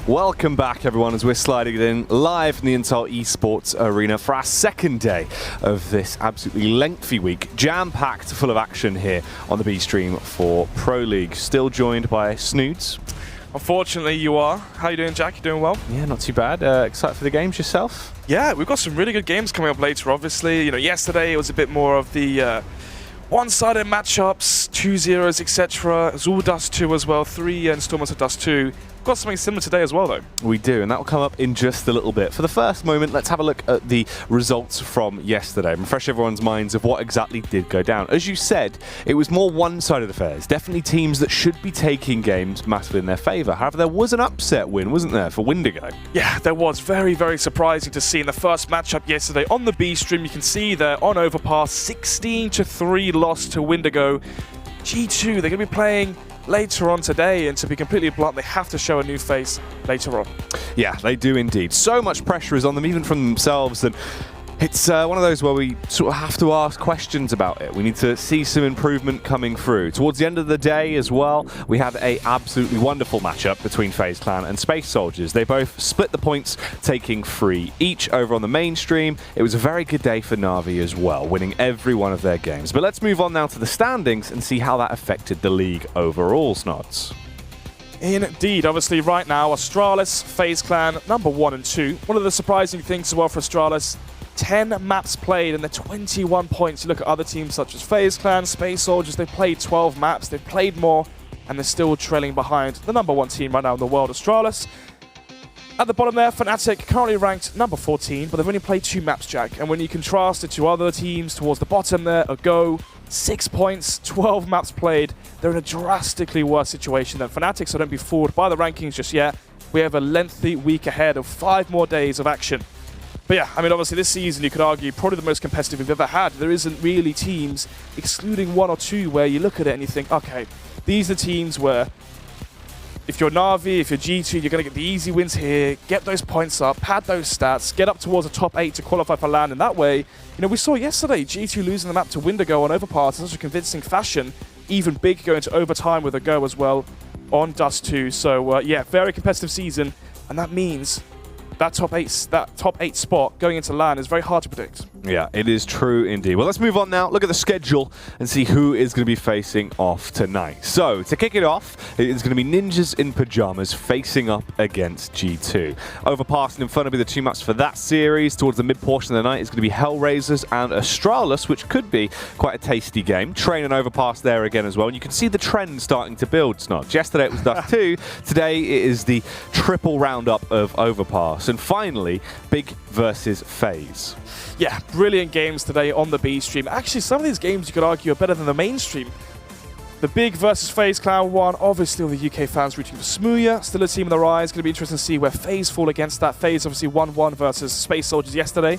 Welcome back, everyone, as we're sliding in live from the Intel Esports Arena for our second day of this absolutely lengthy week, jam-packed full of action here on the B stream for Pro League. Still joined by Snoods. Unfortunately, you are. How you doing, Jack? You doing well? Yeah, not too bad. Excited for the games yourself? Yeah, we've got some really good games coming up later, obviously. You know, yesterday it was a bit more of the one-sided matchups, 2-0s, etc. It was all Dust 2 as well, 3 installments of Dust 2. We've got something similar today as well, though. We do, and that will come up in just a little bit. For the first moment, let's have a look at the results from yesterday and refresh everyone's minds of what exactly did go down. As you said, it was more one-sided affairs. Definitely teams that should be taking games massively in their favour. However, there was an upset win, wasn't there, for Windigo? Yeah, there was. Very, very surprising to see in the first matchup yesterday on the B stream. You can see there on Overpass, 16-3 loss to Windigo. G2, they're going to be playing later on today, and to be completely blunt, they have to show a new face later on. Yeah, they do indeed. So much pressure is on them, even from themselves, and it's one of those where we sort of have to ask questions about it. We need to see some improvement coming through. Towards the end of the day as well, we had a absolutely wonderful matchup between FaZe Clan and Space Soldiers. They both split the points, taking 3 each over on the mainstream. It was a very good day for Na'Vi as well, winning every one of their games. But let's move on now to the standings and see how that affected the league overall, Snods. Indeed, obviously right now, Astralis, FaZe Clan, number 1 and 2. One of the surprising things as well for Astralis, 10 maps played and they're 21 points. You look at other teams such as FaZe Clan, Space Soldiers, they've played 12 maps, they've played more, and they're still trailing behind the number 1 team right now in the world, Astralis. At the bottom there, Fnatic currently ranked number 14, but they've only played 2 maps, Jack. And when you contrast it to other teams towards the bottom there, Go, 6 points, 12 maps played, they're in a drastically worse situation than Fnatic, so don't be fooled by the rankings just yet. We have a lengthy week ahead of 5 more days of action. But yeah, I mean, obviously this season, you could argue, probably the most competitive we've ever had. There isn't really teams, excluding 1 or 2, where you look at it and you think, okay, these are teams where if you're Na'Vi, if you're G2, you're going to get the easy wins here, get those points up, pad those stats, get up towards the top 8 to qualify for LAN. And that way, you know, we saw yesterday G2 losing the map to Windigo on Overpass in such a convincing fashion. Even big going to overtime with a Go as well on Dust 2. So yeah, very competitive season, and that means that top 8 spot going into LAN is very hard to predict. Yeah, it is true indeed. Well, let's move on now. Look at the schedule and see who is going to be facing off tonight. So, to kick it off, it's going to be Ninjas in Pajamas facing up against G2. Overpassing in front of me the 2 maps for that series. Towards the mid-portion of the night, it's going to be Hellraisers and Astralis, which could be quite a tasty game. Train and Overpass there again as well. And you can see the trend starting to build, Snogs. Yesterday it was Dust 2. Today it is the triple roundup of Overpass. And finally, Big versus FaZe. Yeah, brilliant games today on the B stream. Actually, some of these games you could argue are better than the mainstream. The Big versus FaZe Clan one, obviously all the UK fans rooting for Smooya. Still a team in the rise. Going to be interesting to see where FaZe fall against that. FaZe obviously 1-1 versus Space Soldiers yesterday.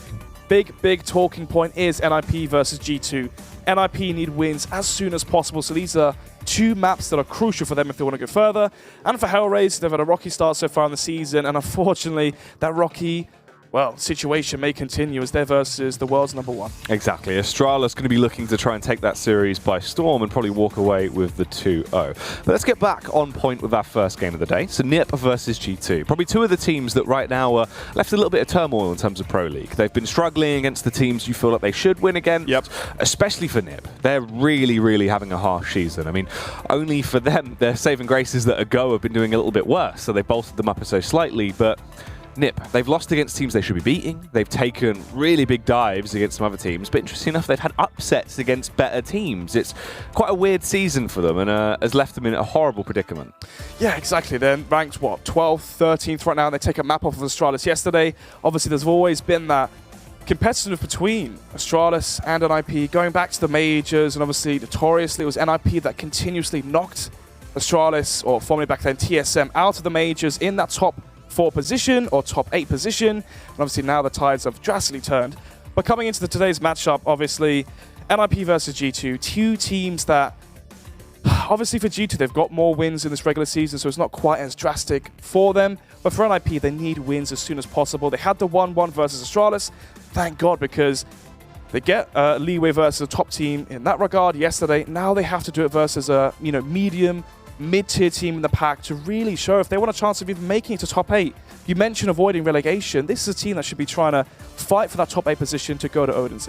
Big talking point is NiP versus G2. NiP need wins as soon as possible, so these are 2 maps that are crucial for them if they want to go further. And for Hellraisers, they've had a rocky start so far in the season, and unfortunately, that rocky, well, situation may continue as they're versus the world's number 1. Exactly. Astralis going to be looking to try and take that series by storm and probably walk away with the 2-0. But let's get back on point with our first game of the day. So NiP versus G2. Probably 2 of the teams that right now are left a little bit of turmoil in terms of Pro League. They've been struggling against the teams you feel like they should win against, especially for NiP. They're really having a harsh season. I mean, only for them, their saving grace is that Go have been doing a little bit worse, so they bolstered them up so slightly, but NiP, they've lost against teams they should be beating. They've taken really big dives against some other teams, but interesting enough, they've had upsets against better teams. It's quite a weird season for them and has left them in a horrible predicament. Yeah, exactly. They're ranked, what, 12th, 13th right now, and they take a map off of Astralis yesterday. Obviously, there's always been that competitive between Astralis and NiP, going back to the majors, and obviously, notoriously, it was NiP that continuously knocked Astralis, or formerly back then TSM, out of the majors in that top 4 position or top 8 position, and obviously now the tides have drastically turned. But coming into today's matchup, obviously NiP versus G2, 2 teams that obviously for G2 they've got more wins in this regular season, so it's not quite as drastic for them. But for NiP, they need wins as soon as possible. They had the 1-1 versus Astralis, thank God, because they get leeway versus a top team in that regard yesterday. Now they have to do it versus a medium mid-tier team in the pack to really show if they want a chance of even making it to top 8. You mentioned avoiding relegation. This is a team that should be trying to fight for that top 8 position to go to Odense.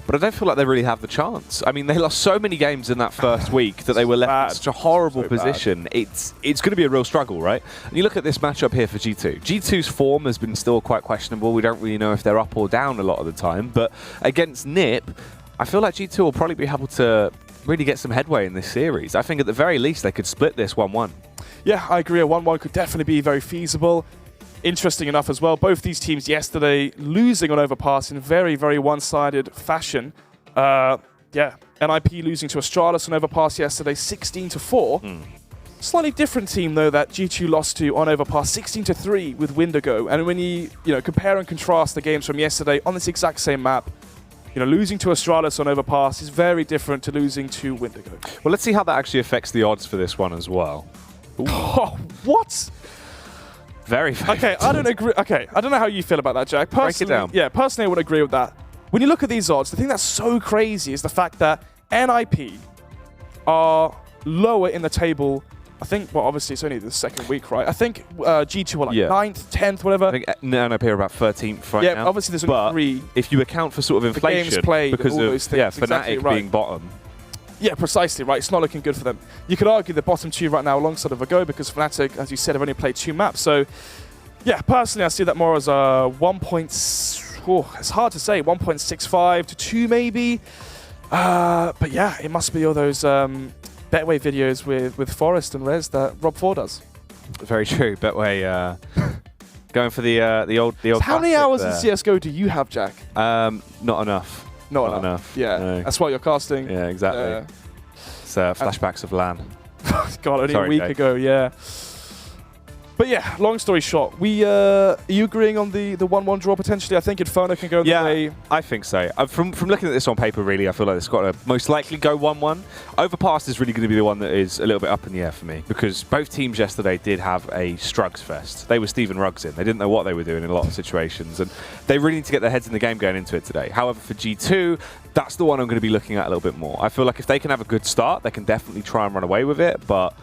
But I don't feel like they really have the chance. I mean, they lost so many games in that first week that they were left in such a horrible position. It's going to be a real struggle, right? And you look at this matchup here for G2. G2's form has been still quite questionable. We don't really know if they're up or down a lot of the time. But against NiP, I feel like G2 will probably be able to really get some headway in this series. I think at the very least they could split this 1-1. Yeah, I agree. A 1-1 could definitely be very feasible. Interesting enough as well, both these teams yesterday losing on Overpass in very, very one-sided fashion. Yeah, NiP losing to Astralis on Overpass yesterday, 16-4. Slightly different team though that G2 lost to on Overpass, 16-3 with Windigo. And when you compare and contrast the games from yesterday on this exact same map, losing to Astralis on Overpass is very different to losing to Windigo. Well, let's see how that actually affects the odds for this one as well. Oh, what? Very favored. Okay, I don't agree. Okay, I don't know how you feel about that, Jack. Personally, break it down. Yeah, personally, I would agree with that. When you look at these odds, the thing that's so crazy is the fact that NiP are lower in the table. I think, well, obviously, it's only the second week, right? I think G2 are like 9th, 10th, whatever. I think NiP are about 13th right now. Yeah, obviously, there's only 3. If you account for sort of inflation, games played, because all of those things, Fnatic exactly right. being bottom. Yeah, precisely, right. It's not looking good for them. You could argue the bottom 2 right now alongside of Ago because Fnatic, as you said, have only played 2 maps. So, yeah, personally, I see that more as a 1. It's hard to say, 1.65 to 2 maybe. But yeah, it must be all those Betway videos with Forest and Rez that Rob4 does. Very true. Betway going for the old. So how many hours in CS:GO do you have, Jack? Not enough. Not enough. Yeah, no. That's why you're casting. Yeah, exactly. It's flashbacks of LAN. God, only a week ago. Yeah. But yeah, long story short, are you agreeing on the 1-1 draw potentially? I think Inferno can go the way. I think so. From looking at this on paper, really, I feel like it's got to most likely go 1-1. Overpass is really going to be the one that is a little bit up in the air for me because both teams yesterday did have a Strugs fest. They were Steven Ruggs in. They didn't know what they were doing in a lot of situations, and they really need to get their heads in the game going into it today. However, for G2, that's the one I'm going to be looking at a little bit more. I feel like if they can have a good start, they can definitely try and run away with it, but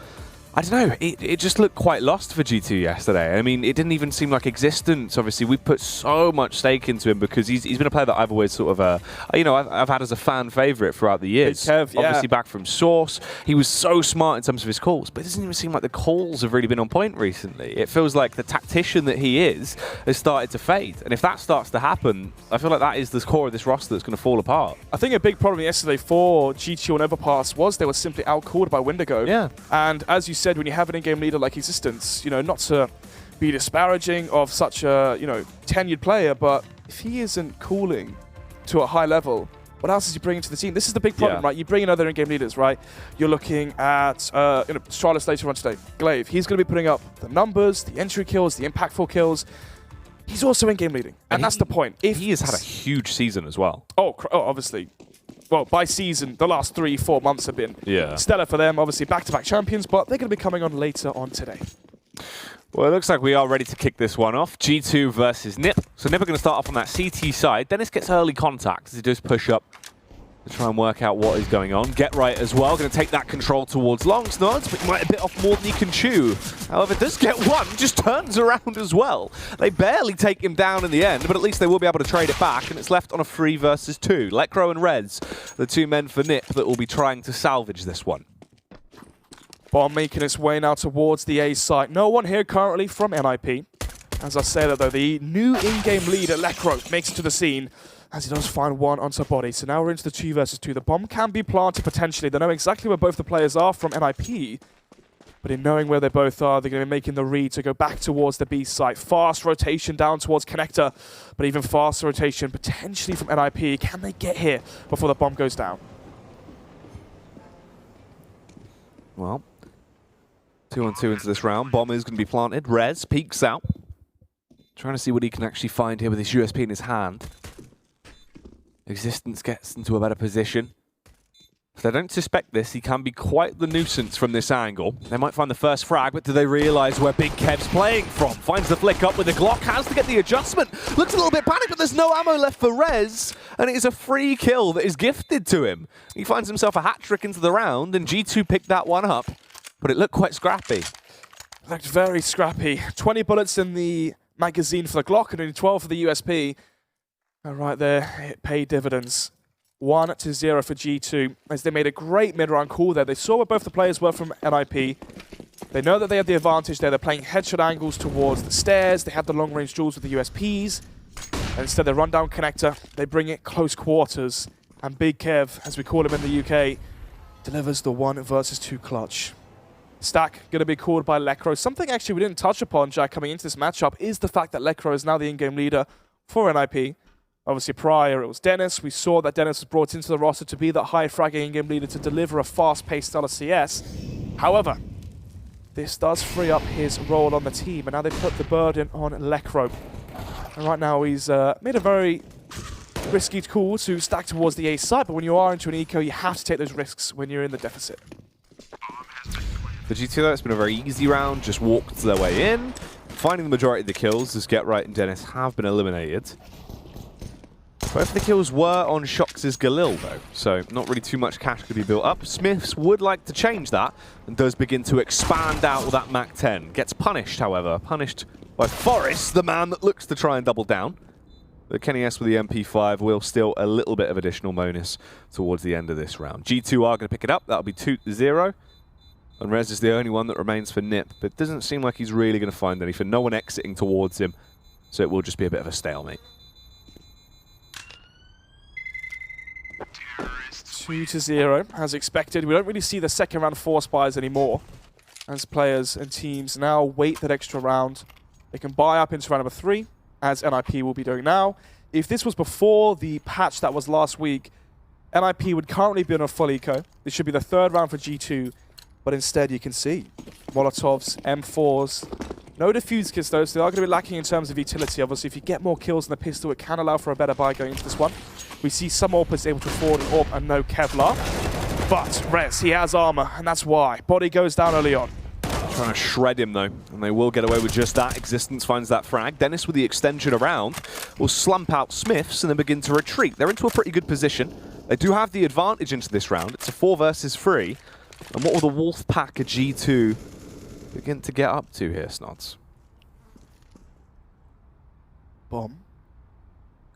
I don't know, it just looked quite lost for G2 yesterday. I mean, it didn't even seem like existence. Obviously, we've put so much stake into him because he's been a player that I've always sort of, I've had as a fan favourite throughout the years. Kev, yeah. Obviously, back from Source, he was so smart in terms of his calls, but it doesn't even seem like the calls have really been on point recently. It feels like the tactician that he is has started to fade. And if that starts to happen, I feel like that is the core of this roster that's going to fall apart. I think a big problem yesterday for G2 and Overpass was they were simply outcalled by Windigo. Yeah. And as you said, when you have an in-game leader like Existence, not to be disparaging of such a, tenured player, but if he isn't cooling to a high level, what else is he bringing to the team? This is the big problem, right? You bring in other in-game leaders, right? You're looking at Astralis later on today. Glaive, he's going to be putting up the numbers, the entry kills, the impactful kills. He's also in-game leading, and that's the point. He has had a huge season as well. Oh, obviously. Well, by season, the last 3-4 months have been stellar for them. Obviously, back-to-back champions, but they're going to be coming on later on today. Well, it looks like we are ready to kick this one off. G2 versus NiP. So NiP are going to start off on that CT side. Dennis gets early contact as he does push up to try and work out what is going on. Get right as well. Going to take that control towards Longsnods, but he might have bit off more than he can chew. However, does get one, just turns around as well. They barely take him down in the end, but at least they will be able to trade it back, and it's left on a 3 versus 2. Lecro and Reds, the 2 men for NiP that will be trying to salvage this one. Bomb making its way now towards the A site. No one here currently from NiP. As I say that though, the new in-game leader, Lecro, makes it to the scene as he does find one onto body. So now we're into the 2 versus 2. The bomb can be planted potentially. They know exactly where both the players are from NiP. But in knowing where they both are, they're going to be making the read to go back towards the B site. Fast rotation down towards Connector, but even faster rotation potentially from NiP. Can they get here before the bomb goes down? Well, 2-on-2 into this round. Bomb is going to be planted. Rez peeks out. Trying to see what he can actually find here with his USP in his hand. Existence gets into a better position. If they don't suspect this, he can be quite the nuisance from this angle. They might find the first frag, but do they realise where Big Kev's playing from? Finds the flick up with the Glock, has to get the adjustment. Looks a little bit panicked, but there's no ammo left for Rez, and it is a free kill that is gifted to him. He finds himself a hat-trick into the round, and G2 picked that one up. but it looked quite scrappy. Looked very scrappy. 20 bullets in the magazine for the Glock and only 12 for the USP. And right there, it paid dividends. 1-0 for G2, as they made a great mid-round call there. They saw where both the players were from NiP. They know that they have the advantage there. They're playing headshot angles towards the stairs. They have the long-range duels with the USPs. And instead, they run down connector. They bring it close quarters. And Big Kev, as we call him in the UK, delivers the 1 versus 2 clutch. Stack going to be called by Lekro. Something actually we didn't touch upon, Jack, coming into this matchup is the fact that Lekro is now the in-game leader for NiP. Obviously, prior it was Dennis. We saw that Dennis was brought into the roster to be that high-fragging in-game leader to deliver a fast-paced style of CS. However, this does free up his role on the team, and now they put the burden on Lekro. And right now he's made a very risky call to stack towards the A site, but when you are into an eco, you have to take those risks when you're in the deficit. For G2 though, it's been a very easy round, just walked their way in, finding the majority of the kills as GetRight and Dennis have been eliminated. Both of the kills were on Shox' Galil though, so not really too much cash could be built up. Smiths would like to change that and does begin to expand out with that Mac 10. Gets punished, however, punished by Forrest, the man that looks to try and double down. But Kenny S with the MP5 will steal a little bit of additional bonus towards the end of this round. G2 are going to pick it up, that'll be 2-0. And Rez is the only one that remains for NiP, but it doesn't seem like he's really going to find anything. No one exiting towards him, so it will just be a bit of a stalemate. 2-0, as expected. We don't really see the second round force buys anymore, as players and teams now wait that extra round. They can buy up into round number 3, as NiP will be doing now. If this was before the patch that was last week, NiP would currently be on a full eco. This should be the 3rd round for G2. But instead, you can see Molotovs, M4s, no defuse kits though, so they are going to be lacking in terms of utility. Obviously, if you get more kills in the pistol, it can allow for a better buy going into this one. We see some AWPers able to afford an AWP and no Kevlar. But Rez, he has armor, and that's why. Body goes down early on. Trying to shred him though, and they will get away with just that. Existence finds that frag. Dennis with the extension around will slump out Smiths and then begin to retreat. They're into a pretty good position. They do have the advantage into this round. It's a 4 versus 3. And what will the Wolf Pack of G2 begin to get up to here, Snods? Bomb.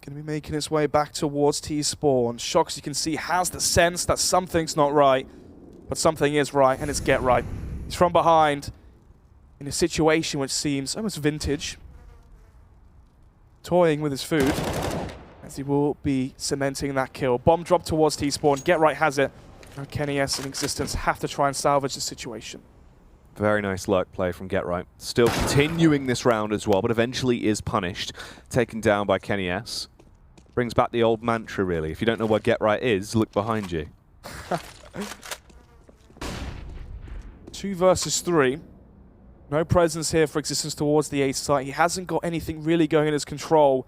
Going to be making its way back towards T-Spawn. Shox, you can see, has the sense that something's not right, but something is right, and it's GetRight. He's from behind in a situation which seems almost vintage. Toying with his food, as he will be cementing that kill. Bomb drop towards T-Spawn. GetRight has it. Now Kenny S and Existence have to try and salvage the situation. Very nice luck play from GetRight. Still continuing this round as well, but eventually is punished. Taken down by Kenny S. Brings back the old mantra, really. If you don't know where GetRight is, look behind you. 2 versus 3. No presence here for Existence towards the A site. He hasn't got anything really going in his control.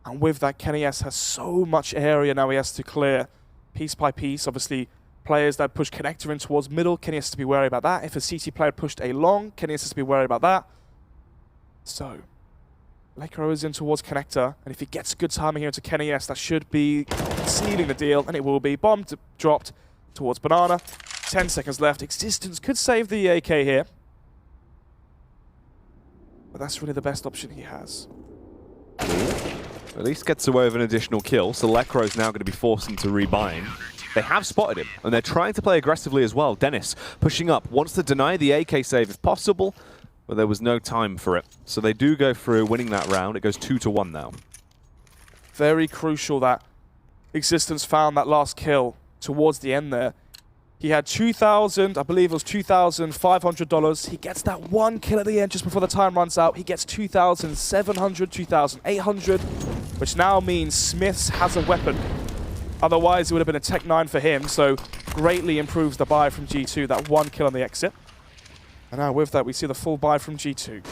And with that, Kenny S has so much area now he has to clear. Piece by piece, obviously. Players that push connector in towards middle, Kenny has to be worried about that. If a CT player pushed A long, Kenny has to be worried about that. So, Lekro is in towards connector, and if he gets good timing here into Kenny S, that should be sealing the deal, and it will be. Bomb dropped towards Banana. 10 seconds left. Existence could save the AK here. But that's really the best option he has. At least gets away with an additional kill, so Lekro's now going to be forced into rebind. They have spotted him, and they're trying to play aggressively as well. Dennis pushing up, wants to deny the AK save if possible, but there was no time for it. So they do go through, winning that round. It goes 2-1 now. Very crucial that Existence found that last kill towards the end there. He had 2,000, I believe it was $2,500. He gets that one kill at the end just before the time runs out. He gets 2,700, 2,800, which now means Smiths has a weapon. Otherwise, it would have been a Tech 9 for him, so greatly improves the buy from G2, that one kill on the exit. And now with that, we see the full buy from G2.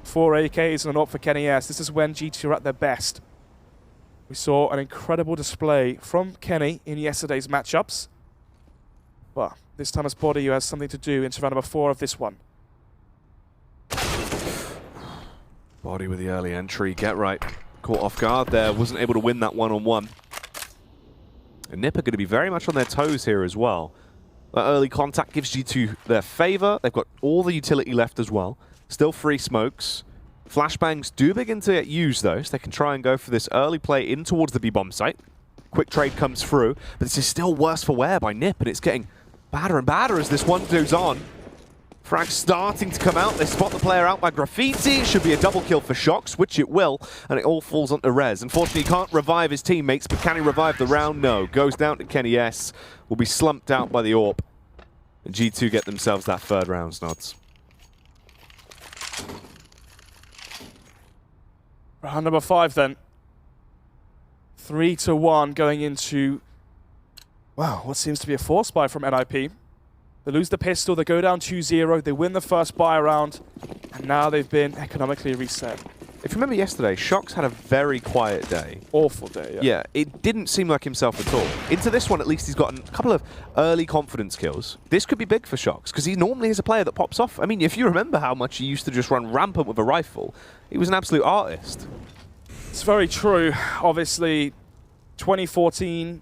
4 AKs and an AWP for Kenny S. This is when G2 are at their best. We saw an incredible display from Kenny in yesterday's matchups. But this time it's Body who has something to do into round number 4 of this one. Body with the early entry, GetRight. Caught off guard there, wasn't able to win that one-on-one. And NiP are going to be very much on their toes here as well. That early contact gives G2 their favor. They've got all the utility left as well. Still free smokes. Flashbangs do begin to get used though, so they can try and go for this early play in towards the B-bomb site. Quick trade comes through, but this is still worse for wear by NiP, and it's getting badder and badder as this one goes on. Frag starting to come out. They spot the player out by Graffiti. It should be a double kill for Shox, which it will, and it all falls onto Rez. Unfortunately, he can't revive his teammates, but can he revive the round? No. Goes down to Kenny S. Will be slumped out by the AWP. And G2 get themselves that third round, Snods. Round number 5 then. 3-1 going into, wow, what seems to be a force buy from NiP. They lose the pistol, they go down 2-0, they win the first buy round, and now they've been economically reset. If you remember yesterday, Shox had a very quiet day. Awful day, yeah. Yeah, it didn't seem like himself at all. Into this one, at least, he's got a couple of early confidence kills. This could be big for Shox, because he normally is a player that pops off. I mean, if you remember how much he used to just run rampant with a rifle, he was an absolute artist. It's very true. Obviously, 2014,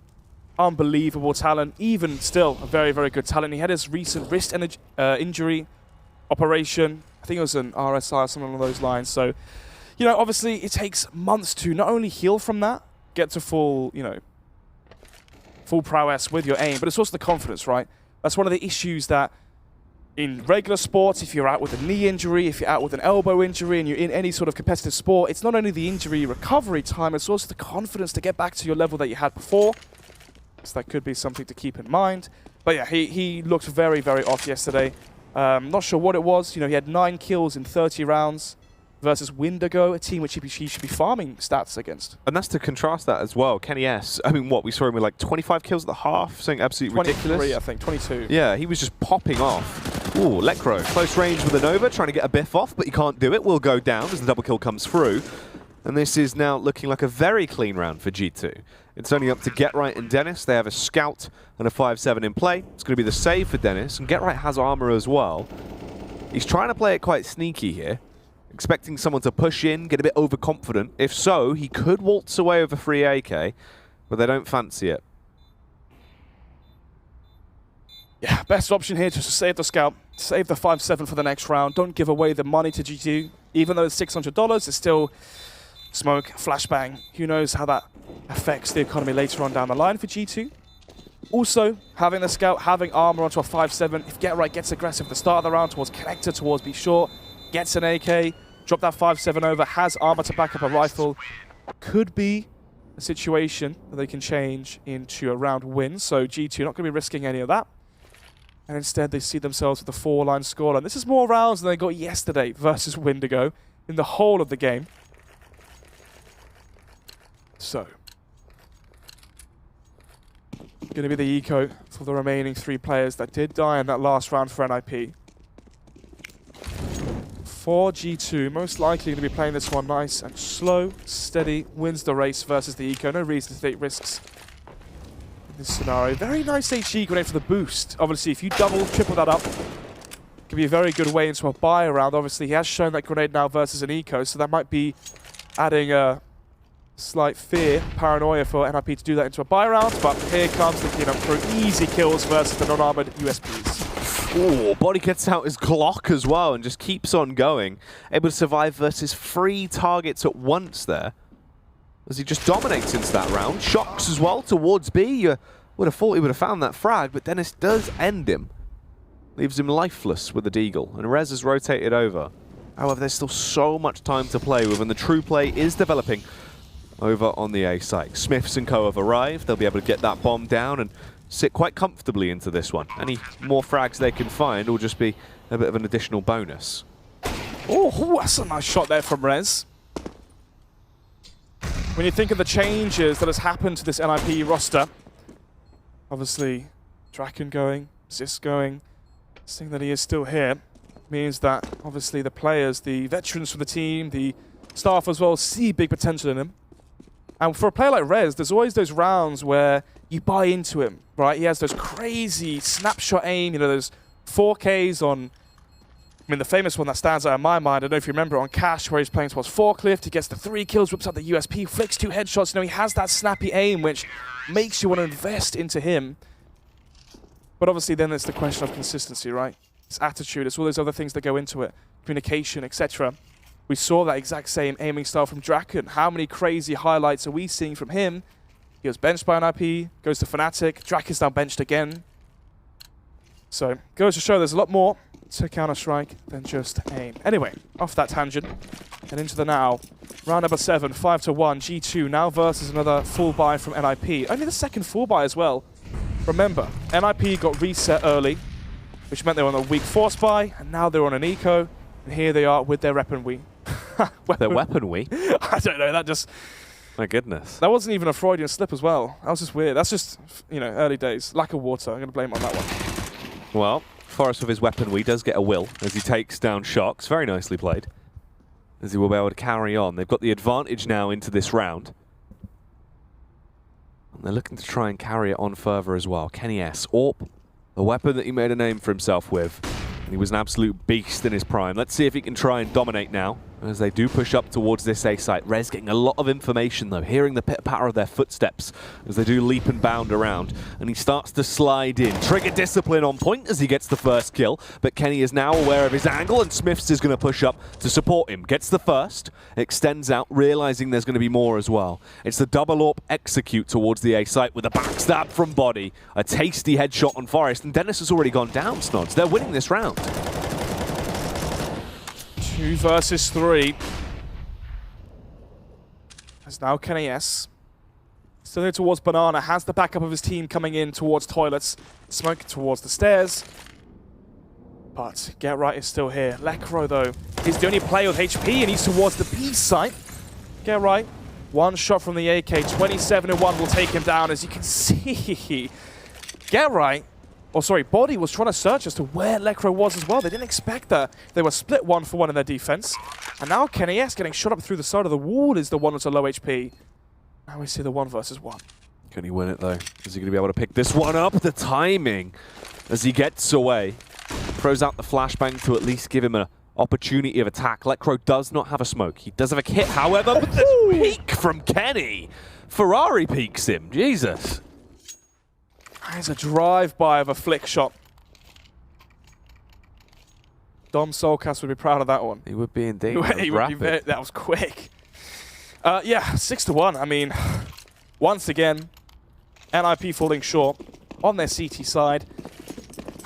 unbelievable talent. Even still, a very, very good talent. He had his recent wrist injury operation. I think it was an RSI or something along those lines. So, you know, obviously it takes months to not only heal from that, get to full, you know, full prowess with your aim, but it's also the confidence, right? That's one of the issues that in regular sports, if you're out with a knee injury, if you're out with an elbow injury, and you're in any sort of competitive sport, it's not only the injury recovery time, it's also the confidence to get back to your level that you had before. So that could be something to keep in mind. But yeah, he looked very, very off yesterday. Not sure what it was. You know, he had 9 kills in 30 rounds versus Windigo, a team which he should be farming stats against. And that's to contrast that as well. Kenny S, I mean, what, we saw him with like 25 kills at the half, something absolutely ridiculous. I think, 22. Yeah, he was just popping off. Ooh, Lecro, close range with a Nova, trying to get a biff off, but he can't do it. Will go down as the double kill comes through. And this is now looking like a very clean round for G2. It's only up to Get-Right and Dennis. They have a Scout and a 5-7 in play. It's going to be the save for Dennis, and Get-Right has armor as well. He's trying to play it quite sneaky here, expecting someone to push in, get a bit overconfident. If so, he could waltz away with a free AK, but they don't fancy it. Yeah, best option here just to save the Scout, save the 5-7 for the next round. Don't give away the money to G2. Even though it's $600, it's still smoke, flashbang. Who knows how that affects the economy later on down the line for G2. Also, having the Scout, having armor onto a 5-7, if Get-Right gets aggressive at the start of the round towards Connector, towards Be Short, gets an AK, drop that 5-7 over, has armor to back up a rifle, could be a situation that they can change into a round win. So G2 not going to be risking any of that. And instead they see themselves with a 4-line scoreline. This is more rounds than they got yesterday versus Windigo in the whole of the game. So, going to be the eco for the remaining 3 players that did die in that last round for NiP. For G2, most likely going to be playing this one nice and slow, steady, wins the race versus the eco. No reason to take risks in this scenario. Very nice HE grenade for the boost. Obviously, if you double, triple that up, it can be a very good way into a buy round. Obviously, he has shown that grenade now versus an eco, so that might be adding a slight fear, paranoia for NiP to do that into a buy round, but here comes the cleanup for easy kills versus the non-armored USPs. Ooh, Body gets out his Glock as well and just keeps on going. Able to survive versus 3 targets at once there, as he just dominates into that round. Shocks as well towards B. You would have thought he would have found that frag, but Dennis does end him. Leaves him lifeless with the Deagle, and Rez has rotated over. However, there's still so much time to play with, and the true play is developing over on the A site. Smiths and co have arrived. They'll be able to get that bomb down and sit quite comfortably into this one. Any more frags they can find will just be a bit of an additional bonus. Oh, that's a nice shot there from Rez. When you think of the changes that has happened to this NiP roster, obviously Draken going, Zis going, seeing that he is still here means that obviously the players, the veterans from the team, the staff as well, see big potential in him. And for a player like Rez, there's always those rounds where you buy into him, right? He has those crazy snapshot aim, you know, those 4Ks on, I mean, the famous one that stands out in my mind, I don't know if you remember, on Cash, where he's playing towards Forklift, he gets the 3 kills, whips out the USP, flicks 2 headshots. You know, he has that snappy aim, which makes you want to invest into him. But obviously then it's the question of consistency, right? It's attitude, it's all those other things that go into it, communication, etc. We saw that exact same aiming style from Draken. How many crazy highlights are we seeing from him? He was benched by NiP, goes to Fnatic, Draken's now benched again. So, goes to show there's a lot more to Counter-Strike than just aim. Anyway, off that tangent, and into the now. Round number 7, 5-1, G2 now versus another full buy from NiP. Only the second full buy as well. Remember, NiP got reset early, which meant they were on a weak force buy, and now they're on an eco, and here they are with their weapon Wii. Their weapon Wii? I don't know, that just... My goodness. That wasn't even a Freudian slip as well. That was just weird. That's just, you know, early days. Lack of water. I'm going to blame on that one. Well, Forest with his weapon Wii does get a will as he takes down Shocks. Very nicely played. As he will be able to carry on. They've got the advantage now into this round. And they're looking to try and carry it on further as well. Kenny S. AWP, the weapon that he made a name for himself with. And he was an absolute beast in his prime. Let's see if he can try and dominate now as they do push up towards this A site. Rez getting a lot of information though, hearing the pitter-patter of their footsteps as they do leap and bound around. And he starts to slide in. Trigger discipline on point as he gets the first kill, but Kenny is now aware of his angle and Smiths is going to push up to support him. Gets the first, extends out, realizing there's going to be more as well. It's the double AWP execute towards the A site with a backstab from Body. A tasty headshot on Forest, and Dennis has already gone down, Snods. They're winning this round. 2 versus 3. As now Kenny S. Still here towards Banana, has the backup of his team coming in towards toilets. Smoke towards the stairs. But Get Right is still here. Lekro though is the only player with HP and he's towards the B site. Get Right, one shot from the AK, 27-1 will take him down. As you can see, Get Right, oh sorry, Body was trying to search as to where Lekro was as well. They didn't expect that. They were split 1-for-1 in their defense. And now Kenny S getting shot up through the side of the wall is the one that's a low HP. Now we see the 1 versus 1. Can he win it though? Is he going to be able to pick this one up? The timing as he gets away. Throws out the flashbang to at least give him an opportunity of attack. Lekro does not have a smoke. He does have a hit, however, but the peek from Kenny. Ferrari peeks him. Jesus. There's a drive-by of a flick shot. Dom Solcast would be proud of that one. He would be indeed. That was quick. Yeah, 6-1. I mean, once again, NiP falling short on their CT side.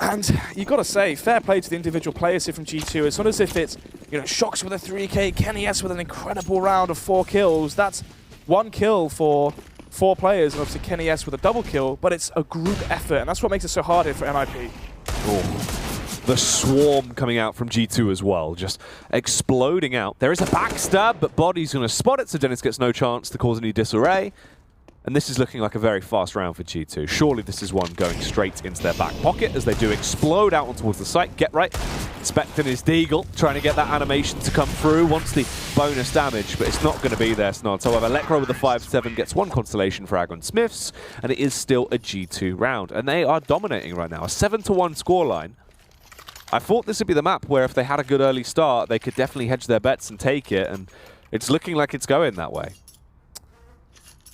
And you've got to say, fair play to the individual players here from G2. It's not as if it's, you know, Shocks with a 3K, Kenny S with an incredible round of 4 kills. That's 1 kill for 4 players, and obviously Kenny S with a double kill, but it's a group effort, and that's what makes it so hard here for NiP. Oh. The swarm coming out from G2 as well, just exploding out. There is a backstab, but Body's going to spot it, so Dennis gets no chance to cause any disarray. And this is looking like a very fast round for G2. Surely this is one going straight into their back pocket as they do explode out towards the site. Get Right, inspecting his deagle, trying to get that animation to come through. Wants the bonus damage, but it's not going to be there, Snods. However, Lekro with the 5-7 gets 1 constellation for Agon Smiths, and it is still a G2 round. And they are dominating right now. A 7-1 scoreline. I thought this would be the map where if they had a good early start, they could definitely hedge their bets and take it, and it's looking like it's going that way.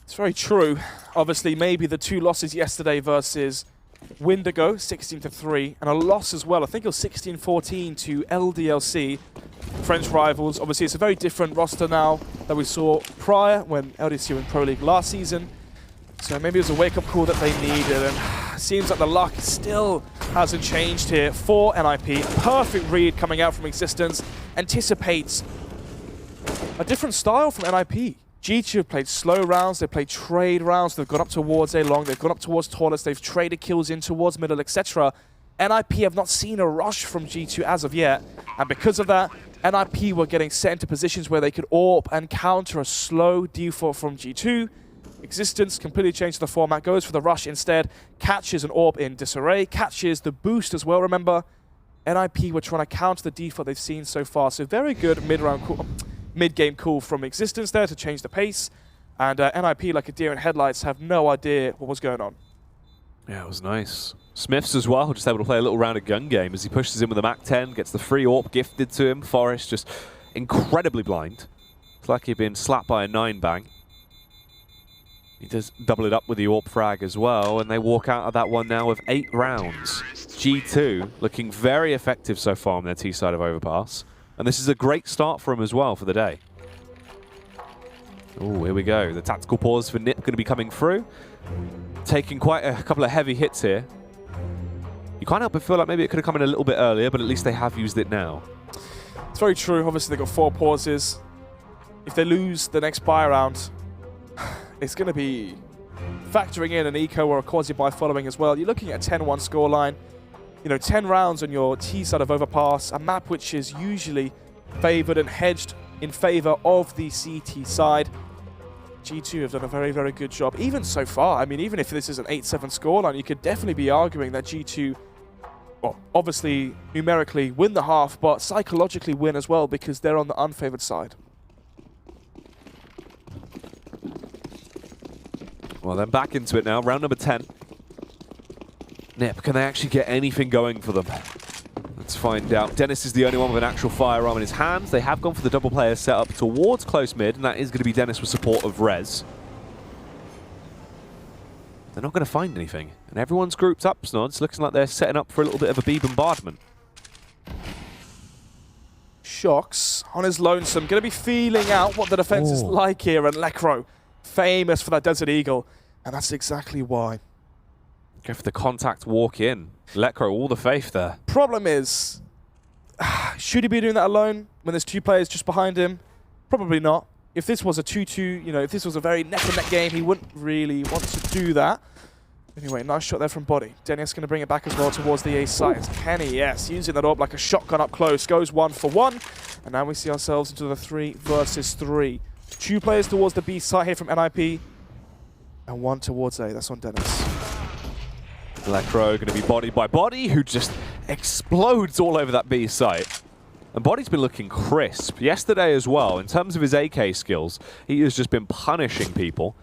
It's very true. Obviously, maybe the 2 losses yesterday versus Windigo, 16-3, and a loss as well. I think it was 16-14 to LDLC, French rivals. Obviously, it's a very different roster now that we saw prior when LDC were in Pro League last season. So maybe it was a wake-up call that they needed, and it seems like the luck still hasn't changed here for NiP. Perfect read coming out from Existence. Anticipates a different style from NiP. G2 have played slow rounds, they've played trade rounds, they've gone up towards A long, they've gone up towards toilets, they've traded kills in towards middle, etc. NiP have not seen a rush from G2 as of yet, and because of that, NiP were getting set into positions where they could AWP and counter a slow default from G2. Existence completely changed the format, goes for the rush instead, catches an AWP in disarray, catches the boost as well, remember. NiP were trying to counter the default they've seen so far, so very good mid-game call from Existence there to change the pace. And NiP, like a deer in headlights, have no idea what was going on. Yeah, it was nice. Smiths as well, just able to play a little round of gun game as he pushes in with a Mac-10, gets the free AWP gifted to him. Forest just incredibly blind. It's like he'd been slapped by a 9-bang. He does double it up with the AWP frag as well, and they walk out of that one now with 8 rounds. G2 looking very effective so far on their T side of Overpass. And this is a great start for him as well for the day. Oh, here we go. The tactical pause for NiP going to be coming through. Taking quite a couple of heavy hits here. You can't help but feel like maybe it could have come in a little bit earlier, but at least they have used it now. It's very true. Obviously, they've got 4 pauses. If they lose the next buy round, it's going to be factoring in an eco or a quasi-buy following as well. You're looking at a 10-1 scoreline. You know, 10 rounds on your T side of Overpass, a map which is usually favoured and hedged in favour of the CT side. G2 have done a very, very good job. Even so far, I mean, even if this is an 8-7 scoreline, you could definitely be arguing that G2, well, obviously numerically win the half, but psychologically win as well because they're on the unfavoured side. Well, then back into it now. Round number 10. NiP, can they actually get anything going for them? Let's find out. Dennis is the only one with an actual firearm in his hands. They have gone for the double player setup towards close mid, and that is going to be Dennis with support of Rez. They're not going to find anything. And everyone's grouped up, Snods. Looks like they're setting up for a little bit of a B bombardment. Shox on his lonesome, going to be feeling out what the defense is like here, and Lekro, famous for that Desert Eagle, and that's exactly why. Go for the contact walk in. Lekro, all the faith there. Problem is, should he be doing that alone when there's 2 players just behind him? Probably not. If this was a 2-2, you know, if this was a very neck-and-neck game, he wouldn't really want to do that. Anyway, nice shot there from Body. Dennis going to bring it back as well towards the A side. It's Kenny, yes, using that AWP like a shotgun up close. Goes 1 for 1. And now we see ourselves into the 3 versus 3. 2 players towards the B side here from NiP. And 1 towards A. That's on Dennis. Lekro going to be bodied by Body, who just explodes all over that B site. And Body's been looking crisp. Yesterday as well, in terms of his AK skills, he has just been punishing people.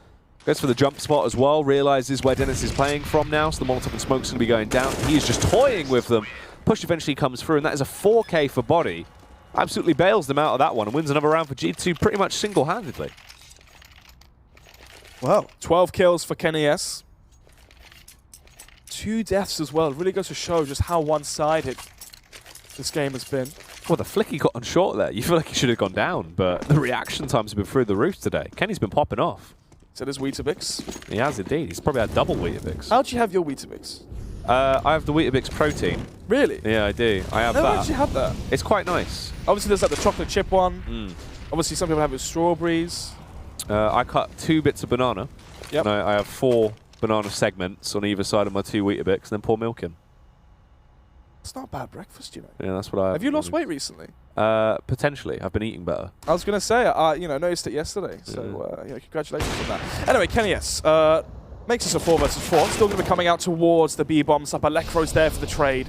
Goes for the jump spot as well, realizes where Dennis is playing from now, so the Molotov and Smoke's going to be going down. He is just toying with them. Push eventually comes through, and that is a 4K for Body. Absolutely bails them out of that one and wins another round for G2 pretty much single-handedly. Well, 12 kills for Kenny S. 2 deaths as well. It really goes to show just how one-sided this game has been. Well, the flick he got on short there, you feel like he should have gone down, but the reaction times have been through the roof today. Kenny's been popping off. So there's Weetabix. He has indeed. He's probably had double Weetabix. How'd you have your Weetabix? I have the Weetabix protein. Really? Yeah, I do. I have that. Why did you have that? It's quite nice. Obviously, there's like the chocolate chip one. Obviously, some people have it with strawberries. I cut 2 bits of banana. Yep. And I have 4 banana segments on either side of my 2 Weetabix, and then pour milk in. It's not a bad breakfast, you know. Yeah, that's what I have. Have you lost weight recently? Potentially. I've been eating better. I was going to say, you know, noticed it yesterday. So, you know, congratulations on that. Anyway, Kenny S. Makes us a 4 versus 4. Still going to be coming out towards the B bombs. Up Lekro's there for the trade.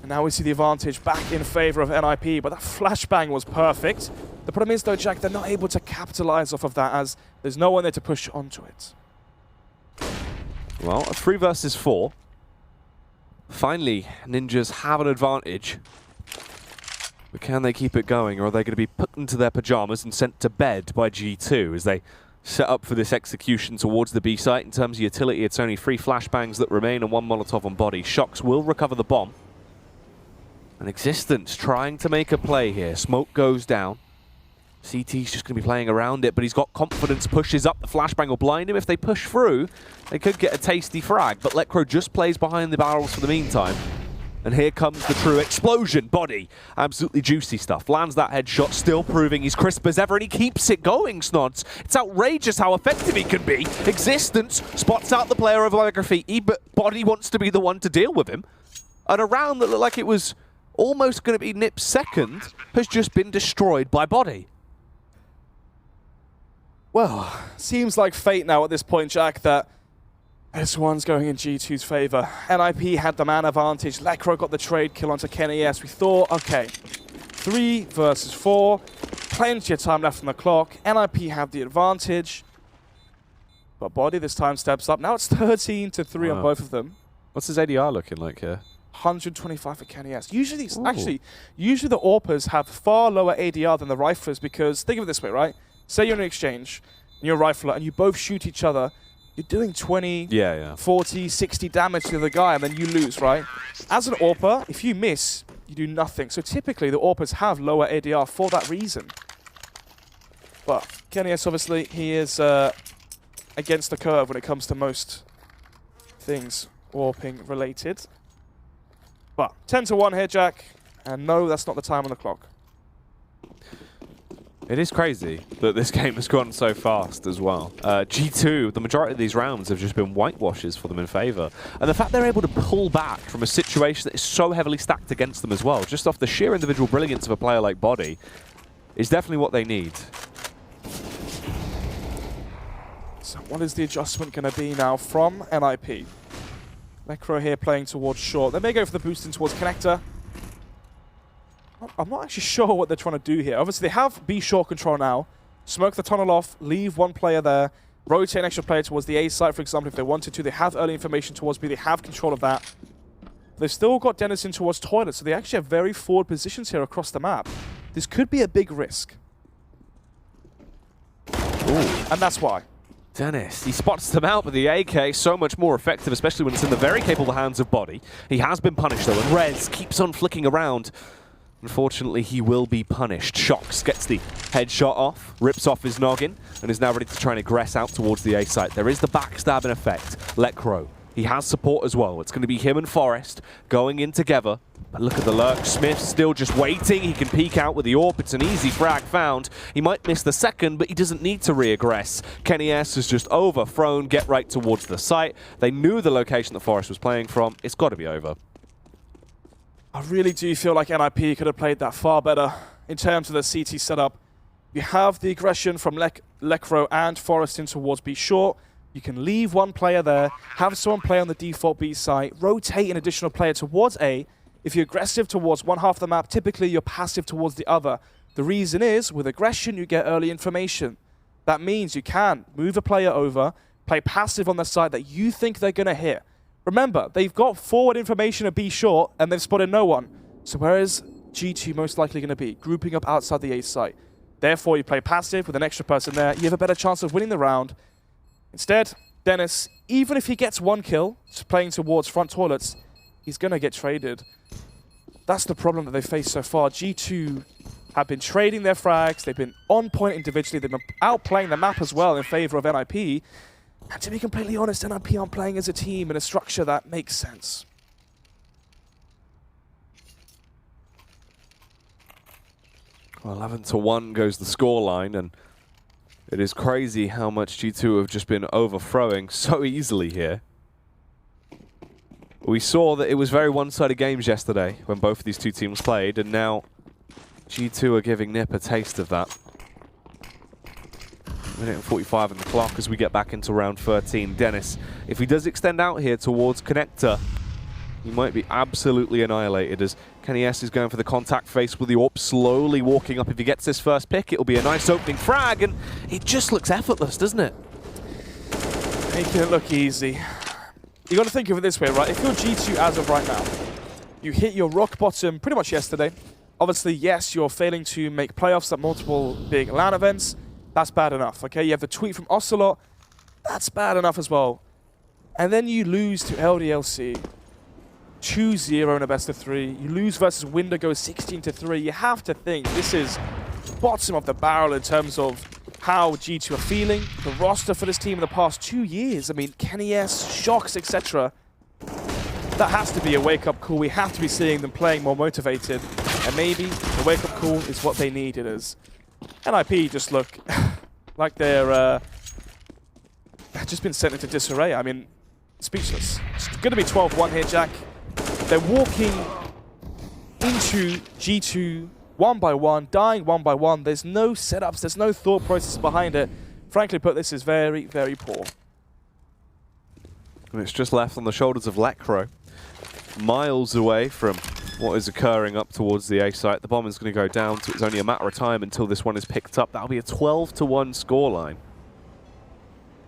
And now we see the advantage back in favor of NiP, but that flashbang was perfect. The problem is, though, Jack, they're not able to capitalize off of that as there's no one there to push onto it. Well, a 3 versus 4. Finally, Ninjas have an advantage. But can they keep it going, or are they going to be put into their pajamas and sent to bed by G2 as they set up for this execution towards the B site? In terms of utility, it's only 3 flashbangs that remain and 1 Molotov on Body. Shox will recover the bomb. An Existence trying to make a play here. Smoke goes down. CT's just going to be playing around it, but he's got confidence, pushes up. The flashbang will blind him. If they push through, they could get a tasty frag, but Lekro just plays behind the barrels for the meantime. And here comes the true explosion. Body, absolutely juicy stuff. Lands that headshot, still proving he's crisp as ever, and he keeps it going, Snods. It's outrageous how effective he can be. Existence spots out the player over like graffiti, but Body wants to be the one to deal with him. And a round that looked like it was almost going to be NiP's second has just been destroyed by Body. Well, seems like fate now at this point, Jack, that this one's going in G2's favor. NiP had the man advantage. Lekro got the trade kill onto Kenny S. We thought, okay, 3 versus 4. Plenty of time left on the clock. NiP have the advantage. But Body this time steps up. Now it's 13-3 on both of them. What's his ADR looking like here? 125 for Kenny S. Usually, usually the AWPers have far lower ADR than the riflers because, think of it this way, right? Say you're in an exchange, and you're a rifler, and you both shoot each other, you're doing 20, 40, 60 damage to the guy, and then you lose, right? As an AWPer, if you miss, you do nothing. So typically, the AWPers have lower ADR for that reason. But kennyS, obviously, he is against the curve when it comes to most things AWPing related. But 10-1 here, Jack. And no, that's not the time on the clock. It is crazy that this game has gone so fast as well. G2, the majority of these rounds have just been whitewashes for them in favor. And the fact they're able to pull back from a situation that is so heavily stacked against them as well, just off the sheer individual brilliance of a player like Body, is definitely what they need. So what is the adjustment going to be now from NiP? Necro here playing towards short. They may go for the boost in towards connector. I'm not actually sure what they're trying to do here. Obviously, they have B short control now. Smoke the tunnel off, leave one player there, rotate an extra player towards the A site, for example, if they wanted to. They have early information towards B. They have control of that. They've still got Dennis in towards toilet, so they actually have very forward positions here across the map. This could be a big risk. Ooh. And that's why. Dennis, he spots them out with the AK, so much more effective, especially when it's in the very capable hands of Body. He has been punished, though, and Rez keeps on flicking around. Unfortunately, he will be punished. Shox gets the headshot off, rips off his noggin, and is now ready to try and aggress out towards the A site. There is the backstabbing effect. Lecro, he has support as well. It's going to be him and Forest going in together. But look at the lurk. Smith still just waiting. He can peek out with the AWP. It's an easy frag found. He might miss the second, but he doesn't need to re-aggress. kennyS has just overthrown, get right towards the site. They knew the location that Forest was playing from. It's got to be over. I really do feel like NiP could have played that far better in terms of the CT setup. You have the aggression from Lecro and Forest in towards B short. You can leave one player there, have someone play on the default B site, rotate an additional player towards A. If you're aggressive towards one half of the map, typically you're passive towards the other. The reason is, with aggression, you get early information. That means you can move a player over, play passive on the side that you think they're going to hit. Remember, they've got forward information at B short, and they've spotted no one. So where is G2 most likely going to be? Grouping up outside the A site. Therefore, you play passive with an extra person there. You have a better chance of winning the round. Instead, Dennis, even if he gets one kill, playing towards front toilets, he's going to get traded. That's the problem that they faced so far. G2 have been trading their frags. They've been on point individually. They've been outplaying the map as well in favor of NiP. And to be completely honest, NiP aren't playing as a team in a structure that makes sense. Well, 11-1 goes the scoreline, and it is crazy how much G2 have just been overthrowing so easily here. We saw that it was very one-sided games yesterday when both of these two teams played, and now G2 are giving NiP a taste of that. Minute and 45 on the clock as we get back into round 13. Dennis, if he does extend out here towards connector, he might be absolutely annihilated as kennyS is going for the contact face with the AWP slowly walking up. If he gets this first pick, it'll be a nice opening frag, and it just looks effortless, doesn't it? Making it look easy. You got to think of it this way, right? If you're G2 as of right now, you hit your rock bottom pretty much yesterday. Obviously, yes, you're failing to make playoffs at multiple big LAN events. That's bad enough, okay? You have the tweet from Ocelot. That's bad enough as well. And then you lose to LDLC. 2-0 in a best of 3. You lose versus Windigo 16-3. You have to think this is bottom of the barrel in terms of how G2 are feeling. The roster for this team in the past 2 years. I mean, kennyS, Shox, etc. That has to be a wake-up call. We have to be seeing them playing more motivated. And maybe the wake-up call is what they needed as NiP just look like they're just been sent into disarray. I mean, speechless. It's going to be 12-1 here, Jack. They're walking into G2 one by one, dying one by one. There's no setups, there's no thought process behind it. Frankly put, this is very, very poor. And it's just left on the shoulders of Lecro. Miles away from what is occurring up towards the A site. The bomb is going to go down, so it's only a matter of time until this one is picked up. That'll be a 12-1 scoreline.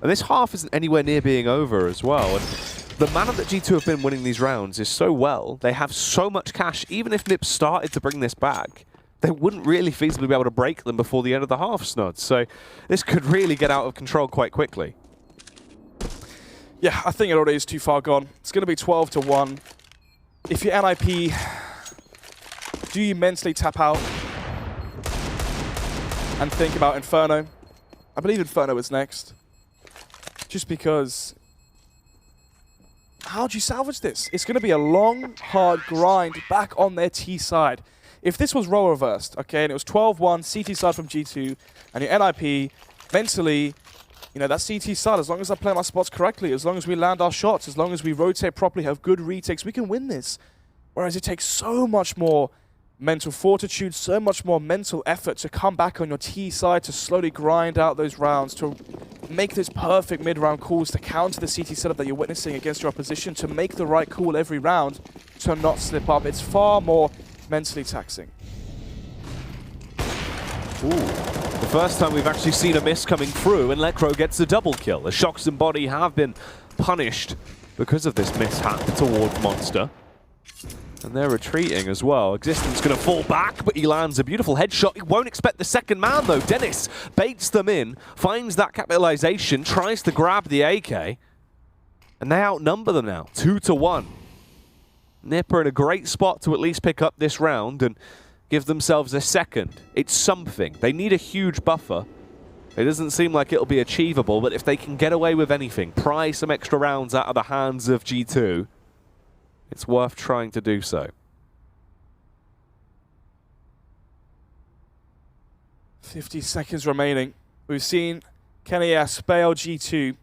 And this half isn't anywhere near being over as well. And the manner that G2 have been winning these rounds is so well. They have so much cash. Even if NiP started to bring this back, they wouldn't really feasibly be able to break them before the end of the half, Snods. So this could really get out of control quite quickly. Yeah, I think it already is too far gone. It's going to be 12-1. If you're NiP, do you mentally tap out and think about Inferno? I believe Inferno is next. Just because, how do you salvage this? It's going to be a long, hard grind back on their T side. If this was role reversed, okay, and it was 12-1, CT side from G2, and your NiP, mentally, you know, that CT side, as long as I play my spots correctly, as long as we land our shots, as long as we rotate properly, have good retakes, we can win this. Whereas it takes so much more mental fortitude, so much more mental effort to come back on your T side, to slowly grind out those rounds, to make those perfect mid-round calls, to counter the CT setup that you're witnessing against your opposition, to make the right call every round, to not slip up. It's far more mentally taxing. Ooh. The first time we've actually seen a miss coming through, and Lekro gets the double kill. The Shocks and Body have been punished because of this mishap towards Monster. And they're retreating as well. Existence going to fall back, but he lands a beautiful headshot. He won't expect the second man, though. Dennis baits them in, finds that capitalization, tries to grab the AK, and they outnumber them now, 2-1. NiP are in a great spot to at least pick up this round and give themselves a second. It's something. They need a huge buffer. It doesn't seem like it'll be achievable, but if they can get away with anything, pry some extra rounds out of the hands of G2, it's worth trying to do so. 50 seconds remaining. We've seen NiP bail G2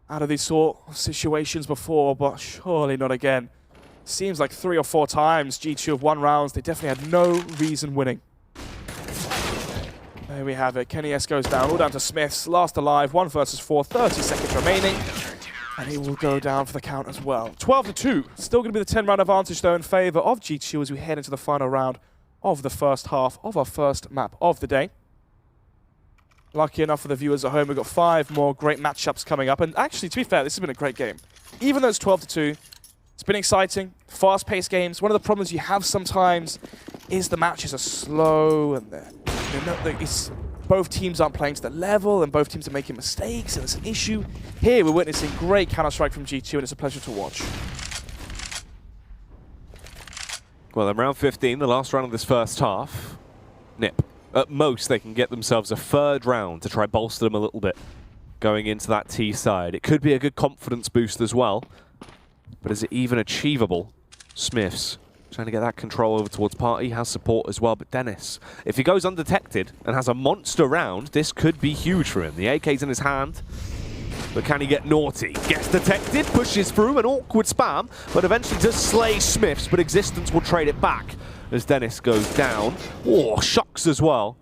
out of these sort of situations before, but surely not again. Seems like 3 or 4 times G2 have won rounds. They definitely had no reason winning. There we have it. NiP goes down, all down to Smiths. Last alive, 1 versus 4, 30 seconds remaining. And he will go down for the count as well. 12-2. Still going to be the 10-round advantage, though, in favor of G2 as we head into the final round of the first half of our first map of the day. Lucky enough for the viewers at home, we've got 5 more great matchups coming up. And actually, to be fair, this has been a great game. Even though it's 12-2, it's been exciting, fast-paced games. One of the problems you have sometimes is the matches are slow and both teams aren't playing to the level and both teams are making mistakes and it's an issue. Here we're witnessing great Counter-Strike from G2 and it's a pleasure to watch. Well, in round 15, the last round of this first half, NiP. At most, they can get themselves a 3rd round to try bolster them a little bit going into that T side. It could be a good confidence boost as well. But is it even achievable? Smiths trying to get that control over towards Party, has support as well, but Dennis, if he goes undetected and has a monster round, this could be huge for him. The AK's in his hand, but can he get naughty? Gets detected, pushes through, an awkward spam, but eventually does slay Smiths, but Existence will trade it back as Dennis goes down. Oh, Shocks as well.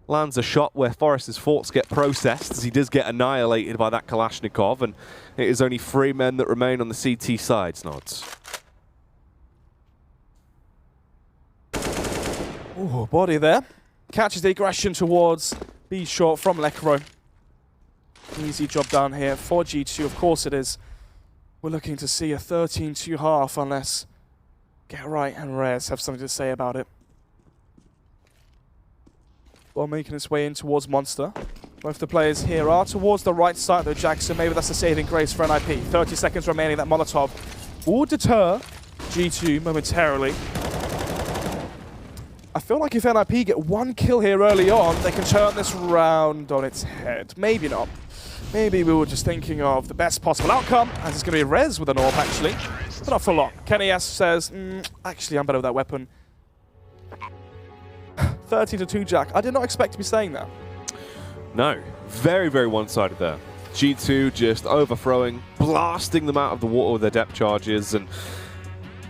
Lands a shot where Forrest's thoughts get processed as he does get annihilated by that Kalashnikov, and it is only 3 men that remain on the CT side, Snods. Ooh, Body there. Catches the aggression towards B short from Lekro. Easy job done here for G2, of course it is. We're looking to see a 13-2 half unless Get Right and Rez have something to say about it. While making its way in towards Monster. Both the players here are towards the right side though, Jackson. Maybe that's a saving grace for NiP. 30 seconds remaining. That Molotov will deter G2 momentarily. I feel like if NiP get 1 kill here early on, they can turn this round on its head. Maybe not. Maybe we were just thinking of the best possible outcome, as it's going to be Rez with an AWP actually. But not for long. NiP says, actually I'm better with that weapon. 13-2, Jack. I did not expect to be saying that. No. Very, very one-sided there. G2 just overthrowing, blasting them out of the water with their depth charges, and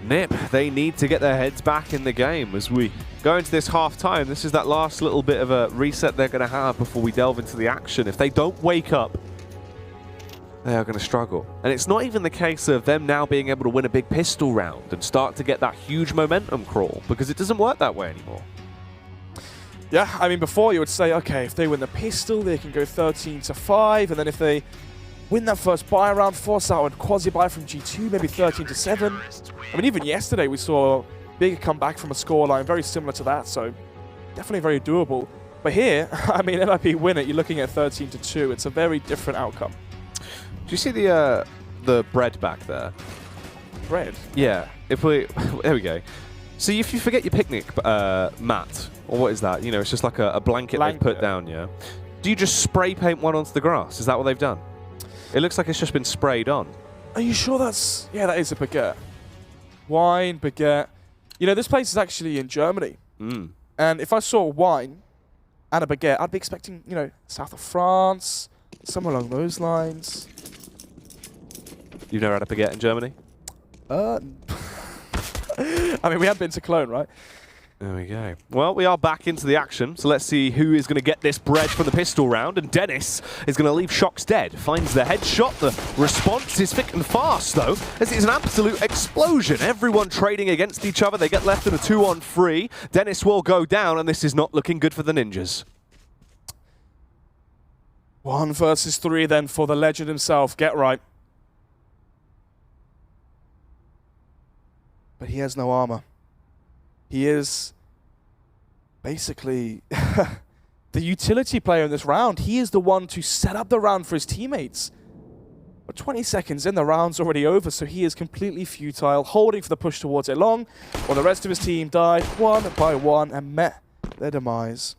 NiP, they need to get their heads back in the game as we go into this half-time. This is that last little bit of a reset they're going to have before we delve into the action. If they don't wake up, they are going to struggle. And it's not even the case of them now being able to win a big pistol round and start to get that huge momentum crawl, because it doesn't work that way anymore. Yeah, I mean, before you would say, okay, if they win the pistol, they can go 13-5, and then if they win that first buy round, force out a quasi-buy from G2, maybe 13-7. I mean, even yesterday we saw a big comeback from a scoreline very similar to that, so definitely very doable. But here, I mean, NiP win it, you're looking at 13-2. It's a very different outcome. Do you see the bread back there? Bread? Yeah. If we there we go. So if you forget your picnic mat, or what is that? You know, it's just like a blanket they've put down, yeah? Do you just spray paint one onto the grass? Is that what they've done? It looks like it's just been sprayed on. Are you sure that's... Yeah, that is a baguette. Wine, baguette. You know, this place is actually in Germany. Mm. And if I saw wine and a baguette, I'd be expecting, you know, south of France, somewhere along those lines. You've never had a baguette in Germany? I mean, we have been to Cologne, right? There we go. Well, we are back into the action, so let's see who is going to get this bread from the pistol round. And Dennis is going to leave Shox dead. Finds the headshot. The response is thick and fast, though, as it's an absolute explosion. Everyone trading against each other. They get left in a 2-on-3. Dennis will go down, and this is not looking good for the Ninjas. 1 versus 3 then for the legend himself. Get right. But he has no armor. He is basically the utility player in this round. He is the one to set up the round for his teammates. But 20 seconds in, the round's already over, so he is completely futile, holding for the push towards it long, while the rest of his team died one by one and met their demise.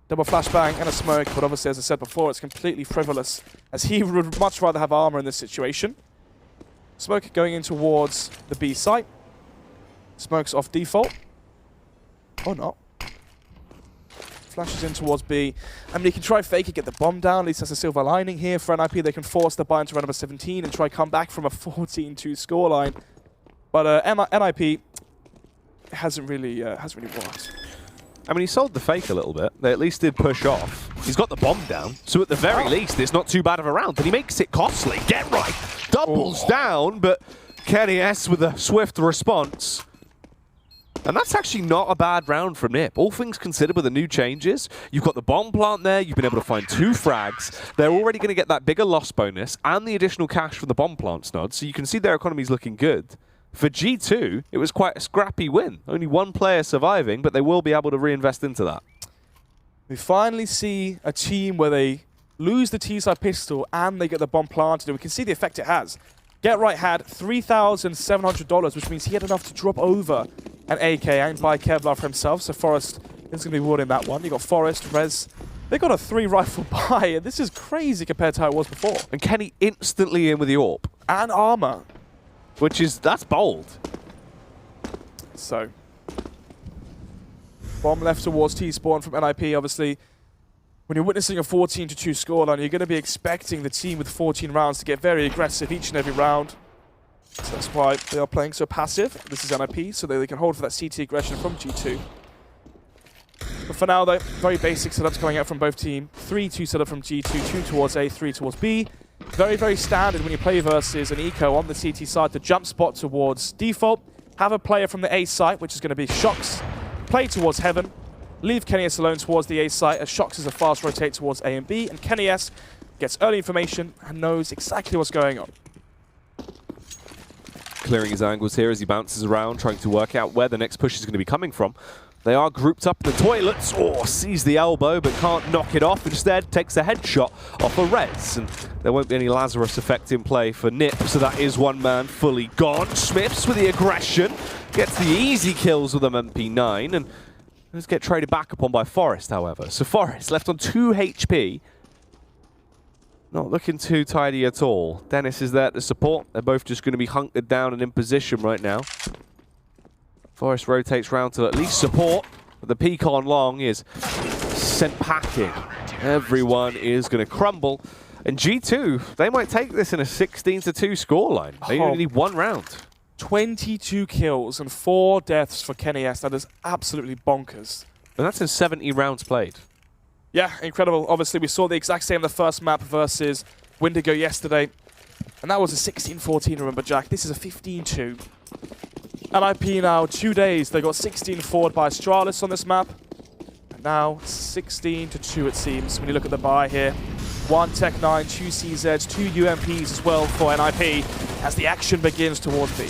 Double flashbang and a smoke, but obviously, as I said before, it's completely frivolous, as he would much rather have armor in this situation. Smoke going in towards the B site. Smoke's off default. Or not. Flashes in towards B. I mean, he can try fake it, get the bomb down. At least that's a silver lining here for NiP. They can force the buy into round number 17 and try come back from a 14-2 scoreline. But NiP hasn't really worked. I mean, he sold the fake a little bit. They at least did push off. He's got the bomb down, so at the very least, it's not too bad of a round. And he makes it costly. Get right. Doubles down, but Kenny S with a swift response. And that's actually not a bad round from NiP. All things considered with the new changes, you've got the bomb plant there, you've been able to find 2 frags. They're already going to get that bigger loss bonus and the additional cash from the bomb plant snod, so you can see their economy's looking good. For G2, it was quite a scrappy win. Only 1 player surviving, but they will be able to reinvest into that. We finally see a team where they lose the T-side pistol and they get the bomb planted, and we can see the effect it has. Get Right had $3,700, which means he had enough to drop over an AK and buy Kevlar for himself, so Forest is going to be rewarding that one. You got Forest, Rez. They got a 3-rifle buy, and this is crazy compared to how it was before. And Kenny instantly in with the AWP. And armor. That's bold. So, bomb left towards T-spawn from NiP, obviously. When you're witnessing a 14-2 scoreline, you're going to be expecting the team with 14 rounds to get very aggressive each and every round. So that's why they are playing so passive. This is NiP, so they can hold for that CT aggression from G2. But for now, though, very basic setups coming out from both teams. 3-2 setup from G2, 2 towards A, 3 towards B. Very, very standard when you play versus an eco on the CT side to jump spot towards default. Have a player from the A site, which is going to be Shox. Play towards Heaven. Leave Kenny S alone towards the A site as Shox is a fast rotate towards A and B. And Kenny S gets early information and knows exactly what's going on. Clearing his angles here as he bounces around, trying to work out where the next push is going to be coming from. They are grouped up in the toilets. Oh, sees the elbow, but can't knock it off. Instead, takes a headshot off a Rez. And there won't be any Lazarus effect in play for NiP, so that is 1 man fully gone. Smiths with the aggression. Gets the easy kills with an MP9. And let's get traded back upon by Forest, however. So Forest left on 2 HP. Not looking too tidy at all. Dennis is there to support. They're both just going to be hunkered down and in position right now. Forest rotates round to at least support, but the peak on long is sent packing. Everyone is going to crumble. And G2, they might take this in a 16-2 scoreline. They only need 1 round. 22 kills and 4 deaths for Kenny S. That is absolutely bonkers. And that's in 70 rounds played. Yeah, incredible. Obviously, we saw the exact same in the first map versus Wendigo yesterday. And that was a 16-14, remember, Jack. This is a 15-2. NiP now, 2 days. They got 16 forward by Astralis on this map. And now 16-2, it seems, when you look at the buy here. 1 Tech 9, 2 CZs, 2 UMPs as well for NiP as the action begins towards B.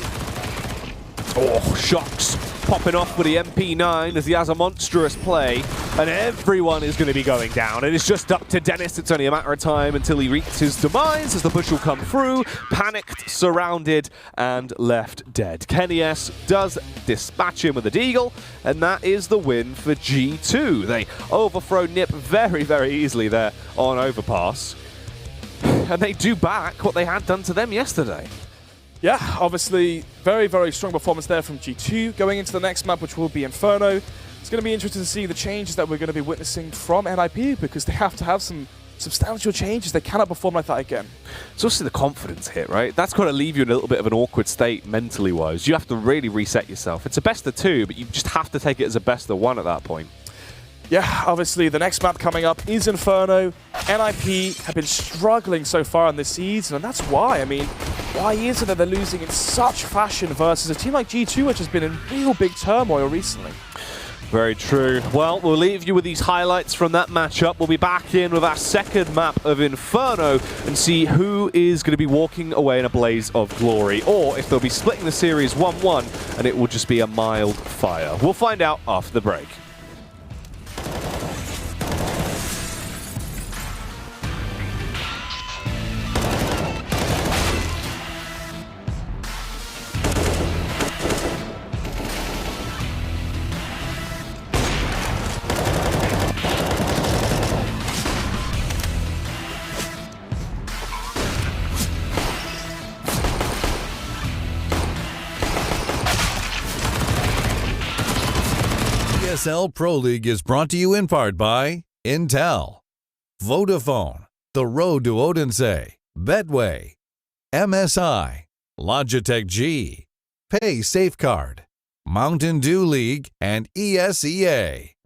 Oh, Shox popping off with the MP9 as he has a monstrous play, and everyone is going to be going down. And it's just up to Dennis. It's only a matter of time until he reaches his demise as the push will come through, panicked, surrounded, and left dead. Kenny S does dispatch him with a deagle, and that is the win for G2. They overthrow NiP very, very easily there on Overpass, and they do back what they had done to them yesterday. Yeah, obviously, very, very strong performance there from G2. Going into the next map, which will be Inferno, it's going to be interesting to see the changes that we're going to be witnessing from NiP, because they have to have some substantial changes. They cannot perform like that again. It's also the confidence hit, right? That's got to leave you in a little bit of an awkward state mentally-wise. You have to really reset yourself. It's a best of two, but you just have to take it as a best of one at that point. Yeah, obviously, the next map coming up is Inferno. NiP have been struggling so far in this season, and that's why. I mean, why is it that they're losing in such fashion versus a team like G2, which has been in real big turmoil recently? Very true. Well, we'll leave you with these highlights from that matchup. We'll be back in with our second map of Inferno and see who is going to be walking away in a blaze of glory, or if they'll be splitting the series 1-1 and it will just be a mild fire. We'll find out after the break. ESL Pro League is brought to you in part by Intel, Vodafone, The Road to Odense, Betway, MSI, Logitech G, Pay Safeguard, Mountain Dew League, and ESEA.